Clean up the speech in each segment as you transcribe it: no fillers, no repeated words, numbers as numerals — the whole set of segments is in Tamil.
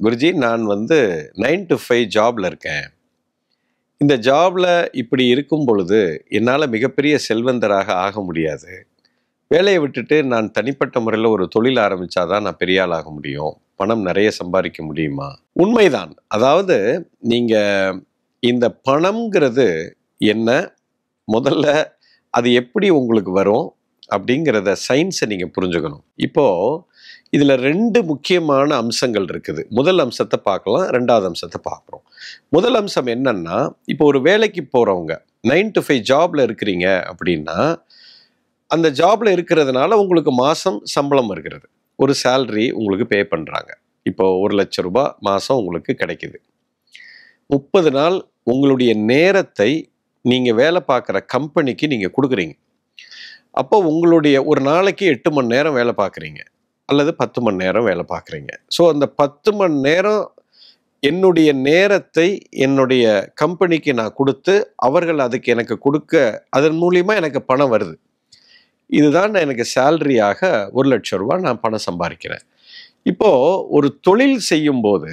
குருஜி, நான் 9 to 5 ஜாப்ல இருக்கேன். இந்த ஜாப்ல இப்படி இருக்கும் பொழுது என்னால் மிகப்பெரிய செல்வந்தராக ஆக முடியாது. வேலையை விட்டுட்டு நான் தனிப்பட்ட முறையில் ஒரு தொழில் ஆரம்பித்தாதான் நான் பெரிய ஆள் ஆக முடியும், பணம் நிறைய சம்பாதிக்க முடியுமா? உண்மைதான். அதாவது நீங்கள் இந்த பணம்ங்கிறது என்ன, முதல்ல அது எப்படி உங்களுக்கு வரும் அப்படிங்கிறத சயின்ஸை நீங்கள் புரிஞ்சுக்கணும். இப்போது இதில் 2 முக்கியமான அம்சங்கள் இருக்குது. முதல் அம்சத்தை பார்க்கலாம், 2வது அம்சத்தை பார்க்குறோம். முதல் அம்சம் என்னன்னா, இப்போ ஒரு வேலைக்கு போகிறவங்க 9 to 5 ஜாப்ல இருக்கிறீங்க அப்படின்னா, அந்த ஜாப்ல இருக்கிறதுனால உங்களுக்கு மாதம் சம்பளம் வருகிறது, ஒரு சேலரி உங்களுக்கு பே பண்ணுறாங்க. இப்போ 1,00,000 ரூபாய் மாதம் உங்களுக்கு கிடைக்குது. 30 நாள் உங்களுடைய நேரத்தை நீங்கள் வேலை பார்க்குற கம்பெனிக்கு நீங்கள் கொடுக்குறீங்க. அப்போ உங்களுடைய ஒரு நாளைக்கு 8 மணி நேரம் வேலை பார்க்குறீங்க அல்லது 10 மணி நேரம் வேலை பார்க்குறீங்க. ஸோ அந்த 10 மணி நேரம் என்னுடைய நேரத்தை என்னுடைய கம்பெனிக்கு நான் கொடுத்து, அவர்கள் அதுக்கு எனக்கு கொடுக்க, அதன் மூலிமா எனக்கு பணம் வருது. இதுதான் எனக்கு சேலரியாக 1,00,000 ரூபாய் நான் பணம் சம்பாதிக்கிறேன். இப்போது ஒரு தொழில் செய்யும்போது,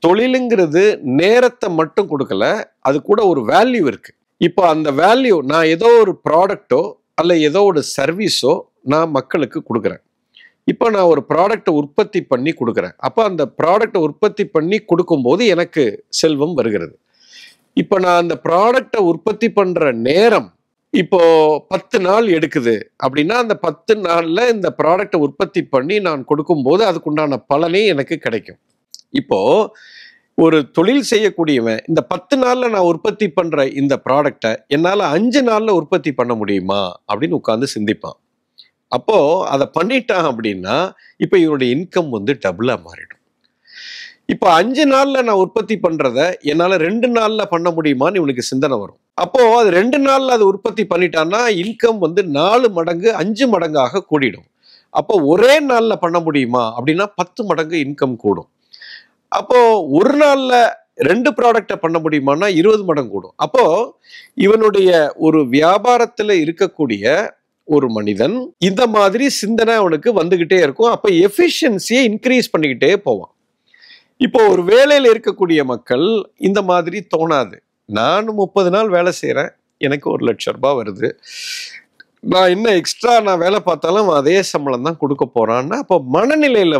தொழிலுங்கிறது நேரத்தை மட்டும் கொடுக்கல, அது கூட ஒரு வேல்யூ இருக்குது. இப்போ அந்த வேல்யூ, நான் ஏதோ ஒரு ப்ராடக்டோ அல்ல ஏதோ ஒரு சர்வீஸோ நான் மக்களுக்கு கொடுக்குறேன். இப்போ நான் ஒரு ப்ராடக்டை உற்பத்தி பண்ணி கொடுக்குறேன். அப்போ அந்த ப்ராடக்டை உற்பத்தி பண்ணி கொடுக்கும்போது எனக்கு செல்வம் வருகிறது. இப்போ நான் அந்த ப்ராடக்டை உற்பத்தி பண்ணுற நேரம் இப்போ 10 நாள் எடுக்குது அப்படின்னா, அந்த 10 நாளில் இந்த ப்ராடக்டை உற்பத்தி பண்ணி நான் கொடுக்கும்போது அதுக்குண்டான பலனே எனக்கு கிடைக்கும். இப்போது ஒரு தொழில் செய்யக்கூடியவன் இந்த 10 நாளில் நான் உற்பத்தி பண்ணுற இந்த ப்ராடக்டை என்னால் 5 நாளில் உற்பத்தி பண்ண முடியுமா அப்படின்னு உட்காந்து சிந்திப்பான். அப்போது அதை பண்ணிட்டான் அப்படின்னா, இப்போ இவனுடைய இன்கம் டபுளாக மாறிடும். இப்போ 5 நாளில் நான் உற்பத்தி பண்ணுறத என்னால் 2 நாளில் பண்ண முடியுமான்னு இவனுக்கு சிந்தனை வரும். அப்போது அது 2 நாளில் அது உற்பத்தி பண்ணிட்டான்னா இன்கம் 4 மடங்கு 5 மடங்காக கூடிடும். அப்போ ஒரே நாளில் பண்ண முடியுமா அப்படின்னா 10 மடங்கு இன்கம் கூடும். அப்போது ஒரு நாளில் 2 ப்ராடக்டை பண்ண முடியுமான்னா 20 மடங்கு கூடும். அப்போது இவனுடைய ஒரு வியாபாரத்தில் இருக்கக்கூடிய ஒரு மனிதன் இந்த மாதிரி சிந்தனை அவனுக்கு வந்துகிட்டே இருக்கும். அப்போ எஃபிஷியன்சியை இன்க்ரீஸ் பண்ணிக்கிட்டே போவான். இப்போ ஒரு வேலையில் இருக்கக்கூடிய மக்கள் இந்த மாதிரி தோணாது. நான் 30 நாள் வேலை செய்கிறேன், எனக்கு 1,00,000 ரூபாய் வருது, நான் இன்னும் எக்ஸ்ட்ரா நான் வேலை பார்த்தாலும் அதே சம்பளம் தான் கொடுக்க போறான்னா, அப்போ மனநிலையில்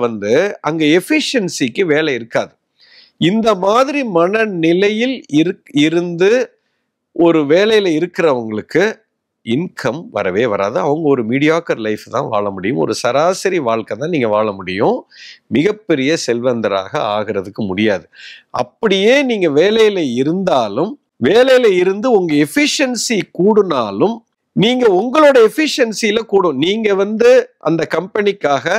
அங்கே எஃபிஷியன்சிக்கு வேலை இருக்காது. இந்த மாதிரி மனநிலையில் இருந்து ஒரு வேலையில் இருக்கிறவங்களுக்கு இன்கம் வரவே வராது. அவங்க ஒரு மீடியாக்கர் லைஃப் தான் வாழ முடியும், ஒரு சராசரி வாழ்க்கை தான் நீங்கள் வாழ முடியும். மிகப்பெரிய செல்வந்தராக ஆகிறதுக்கு முடியாது. அப்படியே நீங்கள் வேலையில் இருந்தாலும், வேலையில் இருந்து உங்கள் எஃபிஷியன்சி கூடுனாலும், நீங்கள் உங்களோட எஃபிஷியன்சியில் கூடும். நீங்கள் அந்த கம்பெனிக்காக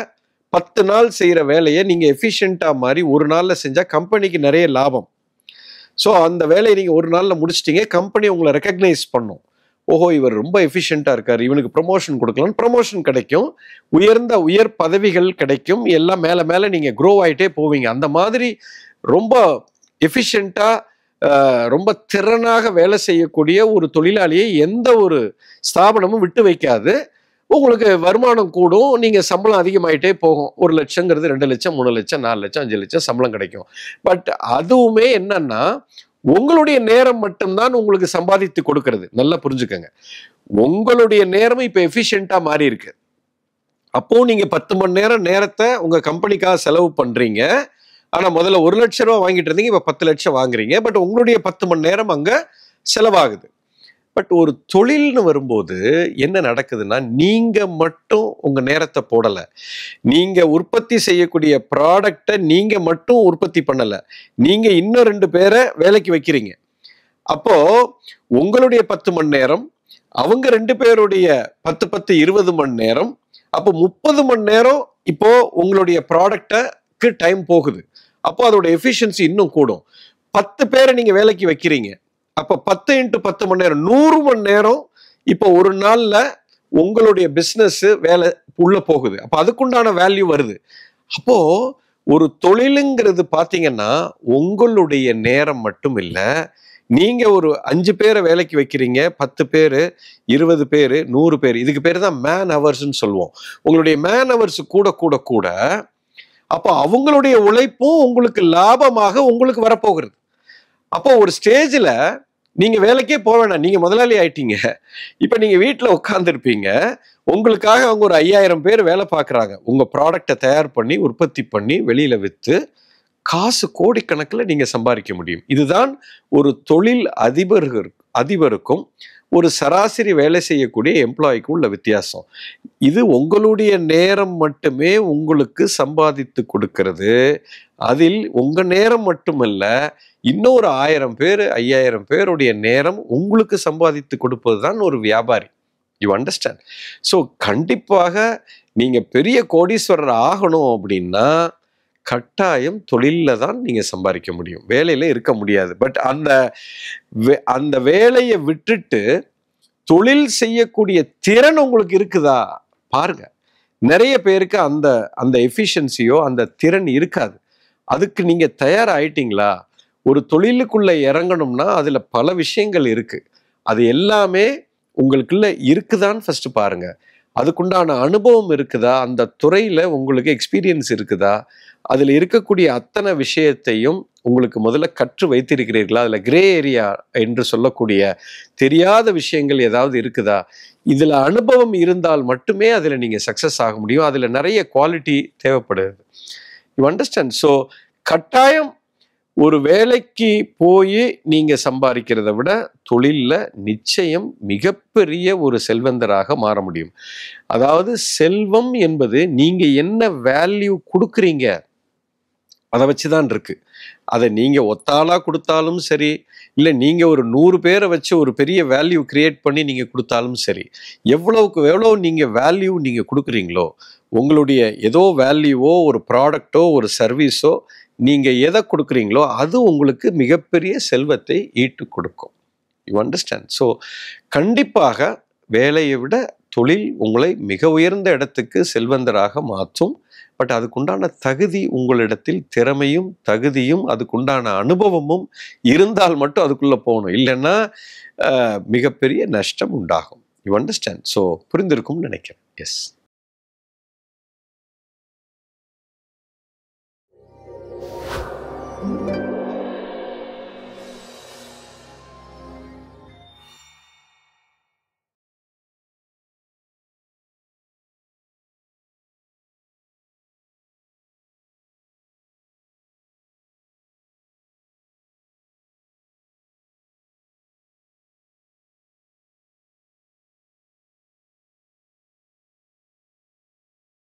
10 நாள் செய்கிற வேலையை நீங்கள் எஃபிஷியண்ட்டாக மாதிரி ஒரு நாளில் செஞ்சால் கம்பெனிக்கு நிறைய லாபம். ஸோ அந்த வேலையை நீங்கள் ஒரு நாளில் முடிச்சிட்டிங்க, கம்பெனி உங்களை ரெக்கக்னைஸ் பண்ணும். ஓஹோ, இவர் ரொம்ப எஃபிஷியண்ட்டாக இருக்கார், இவனுக்கு ப்ரமோஷன் கொடுக்கலாம், ப்ரமோஷன் கிடைக்கும், உயர் பதவிகள் கிடைக்கும், எல்லாம் மேலே மேலே நீங்கள் க்ரோ ஆகிட்டே போவீங்க. அந்த மாதிரி ரொம்ப எஃபிஷியண்ட்டாக ரொம்ப திறனாக வேலை செய்யக்கூடிய ஒரு தொழிலாளியை எந்த ஒரு ஸ்தாபனமும் விட்டு வைக்காது. உங்களுக்கு வருமானம் கூடும், நீங்கள் சம்பளம் அதிகமாகிட்டே போகும். 1,00,000ங்கிறது 2,00,000, 3,00,000, 4,00,000, 5,00,000 சம்பளம் கிடைக்கும். பட் அதுவுமே என்னன்னா, உங்களுடைய நேரம் மட்டும்தான் உங்களுக்கு சம்பாதித்து கொடுக்கிறது. நல்லா புரிஞ்சுக்கங்க. உங்களுடைய நேரம் இப்போ எஃபிஷியண்டா மாறி இருக்கு. அப்போ நீங்க 10 மணி நேரம் நேரத்தை உங்க கம்பெனிக்காக செலவு பண்றீங்க. ஆனா முதல்ல 1,00,000 ரூபாய் வாங்கிட்டு இருந்தீங்க, இப்ப 10,00,000 வாங்குறீங்க. பட் உங்களுடைய 10 மணி நேரம் அங்க செலவாகுது. பட் ஒரு தொழில்னு வரும்போது என்ன நடக்குதுன்னா, நீங்க மட்டும் உங்க நேரத்தை போடல, நீங்க உற்பத்தி செய்யக்கூடிய ப்ராடக்டை நீங்க மட்டும் உற்பத்தி பண்ணல, நீங்க இன்னும் 2 பேரை வேலைக்கு வைக்கிறீங்க. அப்போ உங்களுடைய 10 மணி நேரம், அவங்க 2 பேருடைய 10, 20 மணி நேரம், அப்போ 30 மணி நேரம் இப்போ உங்களுடைய ப்ராடக்டுக்கு டைம் போகுது. அப்போ அதோட எஃபிஷியன்சி இன்னும் கூடும். 10 பேரை நீங்க வேலைக்கு வைக்கிறீங்க, அப்போ 10 × 10 மணி நேரம் 100 மணி நேரம் இப்போ ஒரு நாள்ல உங்களுடைய பிஸ்னஸ் வேலை உள்ள போகுது. அப்போ அதுக்குண்டான வேல்யூ வருது. அப்போ ஒரு தொழிலுங்கிறது பார்த்தீங்கன்னா உங்களுடைய நேரம் மட்டும் இல்லை, நீங்க ஒரு 5 பேரை வேலைக்கு வைக்கிறீங்க, 10 பேரு, 20 பேரு, 100 பேர். இதுக்கு பேர் தான் மேன் ஹவர்ஸ்ன்னு சொல்லுவோம். உங்களுடைய மேன் ஹவர்ஸ் கூட கூட கூட அப்போ அவங்களுடைய உழைப்பும் உங்களுக்கு லாபமாக உங்களுக்கு வரப்போகிறது. அப்போ ஒரு ஸ்டேஜ்ல நீங்க வேலைக்கே போக வேணாம், நீங்க முதலாளி ஆயிட்டீங்க. இப்ப நீங்க வீட்டுல உட்கார்ந்துருப்பீங்க, உங்களுக்காக அவங்க ஒரு 5000 பேர் வேலை பார்க்குறாங்க. உங்க ப்ராடக்டை தயார் பண்ணி உற்பத்தி பண்ணி வெளியில வித்து காசு கோடிக்கணக்கில் நீங்க சம்பாதிக்க முடியும். இதுதான் ஒரு தொழில் அதிபருக்கும் ஒரு சராசரி வேலை செய்யக்கூடிய எம்ப்ளாய்க்கும் உள்ள வித்தியாசம். இது உங்களுடைய நேரம் மட்டுமே உங்களுக்கு சம்பாதித்து கொடுக்கிறது. அதில் உங்க நேரம் மட்டுமல்ல, இன்னொரு 1000 பேர் 5000 பேருடைய நேரம் உங்களுக்கு சம்பாதித்து கொடுப்பது தான் ஒரு வியாபாரி. You understand? ஸோ கண்டிப்பாக நீங்க பெரிய கோடீஸ்வரர் ஆகணும் அப்படின்னா கட்டாயம் தொழில தான் நீங்க சம்பாதிக்க முடியும், வேலையில இருக்க முடியாது. பட் அந்த வேலையை விட்டுட்டு தொழில் செய்யக்கூடிய திறன் உங்களுக்கு இருக்குதா பாருங்க. நிறைய பேருக்கு அந்த அந்த எஃபிஷியன்சியோ அந்த திறன் இருக்காது. அதுக்கு நீங்க தயாராயிட்டீங்களா? ஒரு தொழிலுக்குள்ள இறங்கணும்னா அதுல பல விஷயங்கள் இருக்கு. அது எல்லாமே உங்களுக்குள்ள இருக்குதான்னு ஃபர்ஸ்ட் பாருங்க. அதுக்குண்டான அனுபவம் இருக்குதா? அந்த துறையில உங்களுக்கு எக்ஸ்பீரியன்ஸ் இருக்குதா? அதுல இருக்கக்கூடிய அத்தனை விஷயத்தையும் உங்களுக்கு முதல்ல கற்று வைத்திருக்கிறீர்களா? அதுல கிரே ஏரியா என்று சொல்லக்கூடிய தெரியாத விஷயங்கள் ஏதாவது இருக்குதா? இதுல அனுபவம் இருந்தால் மட்டுமே அதுல நீங்க சக்சஸ் ஆக முடியும். அதுல நிறைய குவாலிட்டி தேவைப்படுது. You understand? ஸோ கட்டாயம் ஒரு வேலைக்கு போய் நீங்க சம்பாதிக்கிறத விட தொழில்ல நிச்சயம் மிகப்பெரிய ஒரு செல்வந்தராக மாற முடியும். அதாவது செல்வம் என்பது நீங்க என்ன வேல்யூ கொடுக்குறீங்க அதை வச்சுதான் இருக்கு. அதை நீங்க ஒத்தாளா கொடுத்தாலும் சரி, இல்லை நீங்க ஒரு 100 பேரை வச்சு ஒரு பெரிய வேல்யூ கிரியேட் பண்ணி நீங்க கொடுத்தாலும் சரி, எவ்வளவுக்கு எவ்வளோ நீங்க வேல்யூ நீங்க கொடுக்குறீங்களோ, உங்களுடைய ஏதோ வேல்யூவோ ஒரு ப்ராடக்டோ ஒரு சர்வீஸோ நீங்க எதை கொடுக்குறீங்களோ அது உங்களுக்கு மிகப்பெரிய செல்வத்தை ஈட்டு கொடுக்கும். You understand? ஸோ கண்டிப்பாக வேலையை விட தொழில் உங்களை மிக உயர்ந்த இடத்துக்கு செல்வந்தராக மாற்றும். பட் அதுக்குண்டான தகுதி உங்களிடத்தில், திறமையும் தகுதியும் அதுக்குண்டான அனுபவமும் இருந்தால் மட்டும் அதுக்குள்ள போகணும். இல்லைன்னா மிகப்பெரிய நஷ்டம் உண்டாகும். You understand? ஸோ புரிந்திருக்கும்னு நினைக்கிறேன். எஸ்.